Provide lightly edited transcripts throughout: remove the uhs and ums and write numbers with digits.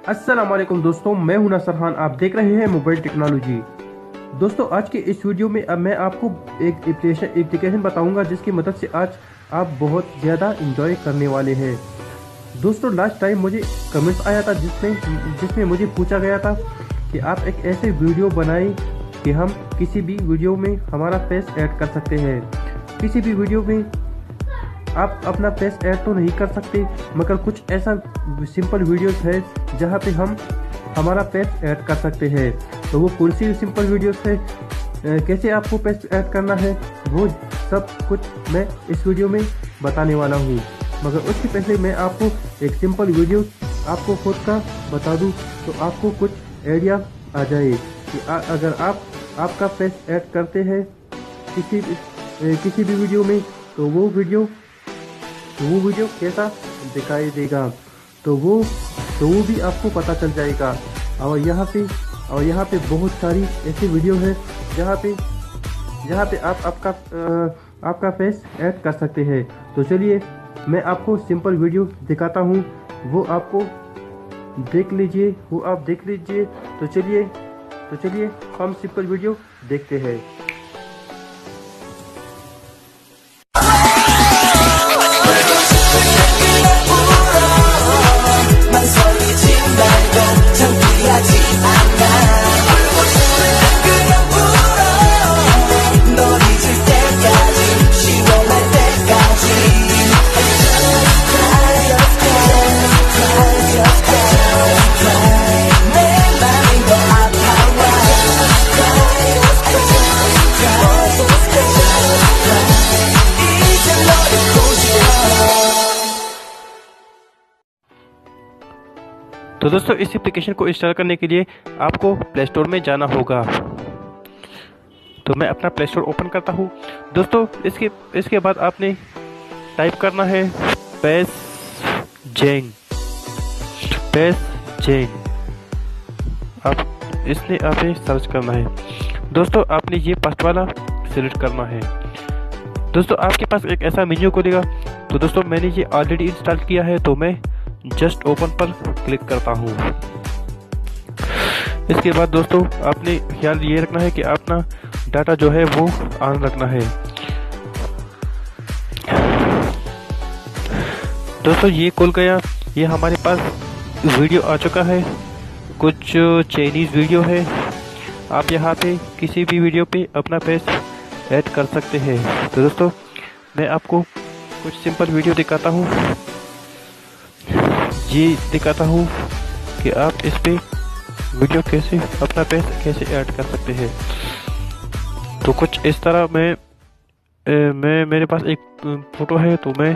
अस्सलाम वालेकुम दोस्तों, मैं हूं नसर खान। आप देख रहे हैं मोबाइल टेक्नोलॉजी। दोस्तों, आज के इस वीडियो में अब मैं आपको एक एप्लीकेशन बताऊंगा जिसकी मदद से आज आप बहुत ज़्यादा इंजॉय करने वाले हैं। दोस्तों, लास्ट टाइम मुझे कमेंट्स आया था जिसमें मुझे पूछा गया था कि आप एक ऐसे वीडियो बनाएं कि हम किसी भी वीडियो में हमारा फेस ऐड कर सकते हैं। किसी भी वीडियो में आप अपना फेस ऐड तो नहीं कर सकते, मगर कुछ ऐसा सिंपल वीडियोस है जहाँ पे हम हमारा फेस ऐड कर सकते हैं। तो वो कौन सी सिंपल वीडियोस है, कैसे आपको फेस ऐड करना है, वो सब कुछ मैं इस वीडियो में बताने वाला हूँ। मगर उससे पहले मैं आपको एक सिंपल वीडियो आपको खुद का बता दूँ तो आपको कुछ आइडिया आ जाए कि अगर आपका फेस ऐड करते हैं किसी भी वीडियो में तो वो वीडियो कैसा दिखाई देगा। तो वो भी आपको पता चल जाएगा। और यहाँ पे बहुत सारी ऐसी वीडियो है जहाँ पे आप आपका फेस ऐड कर सकते हैं। तो चलिए मैं आपको सिंपल वीडियो दिखाता हूँ, वो आप देख लीजिए। तो चलिए हम सिंपल वीडियो देखते हैं। तो दोस्तों, इस एप्लीकेशन को इंस्टॉल करने के लिए आपको प्ले स्टोर में जाना होगा। तो मैं अपना प्ले स्टोर ओपन करता हूँ। दोस्तों, इसके बाद आपने टाइप करना है पेस जेंग। आपने सर्च करना है। दोस्तों, आपने ये फर्स्ट वाला सिलेक्ट करना है। दोस्तों, आपके पास एक ऐसा मेन्यू खुलेगा। तो दोस्तों, मैंने ये ऑलरेडी इंस्टॉल किया है तो मैं जस्ट ओपन पर क्लिक करता हूँ। इसके बाद दोस्तों, आपने ख्याल ये रखना है कि अपना डाटा जो है वो ऑन रखना है। दोस्तों, ये खुल गया। ये हमारे पास वीडियो आ चुका है। कुछ चाइनीज़ वीडियो है। आप यहाँ पे किसी भी वीडियो पे अपना फेस ऐड कर सकते हैं। तो दोस्तों, मैं आपको कुछ सिंपल वीडियो दिखाता हूँ। ये दिखाता हूँ कि आप इस पे वीडियो कैसे अपना फेस कैसे ऐड कर सकते हैं। तो कुछ इस तरह मेरे पास एक फ़ोटो है तो मैं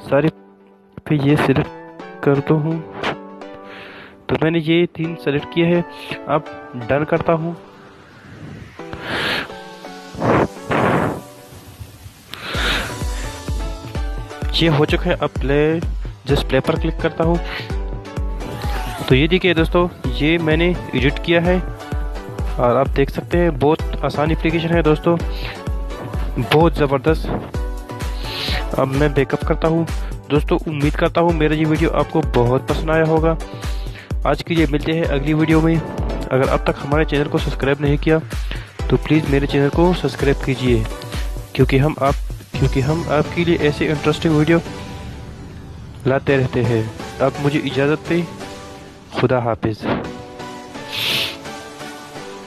सारे पे ये सिलेक्ट करता हूँ। तो मैंने ये 3 सेलेक्ट किए हैं। अब डन करता हूँ। ये हो चुका है। अब जस्ट प्ले पर क्लिक करता हूँ। तो ये देखिए दोस्तों, ये मैंने एडिट किया है और आप देख सकते हैं बहुत आसान एप्लीकेशन है दोस्तों, बहुत ज़बरदस्त। अब मैं बैकअप करता हूँ। दोस्तों, उम्मीद करता हूँ मेरा ये वीडियो आपको बहुत पसंद आया होगा। आज के लिए मिलते हैं अगली वीडियो में। अगर अब तक हमारे चैनल को सब्सक्राइब नहीं किया तो प्लीज़ मेरे चैनल को सब्सक्राइब कीजिए, क्योंकि हम आपके लिए ऐसे इंटरेस्टिंग वीडियो लाते रहते हैं। आप मुझे इजाज़त दें। खुदा हाफिज़।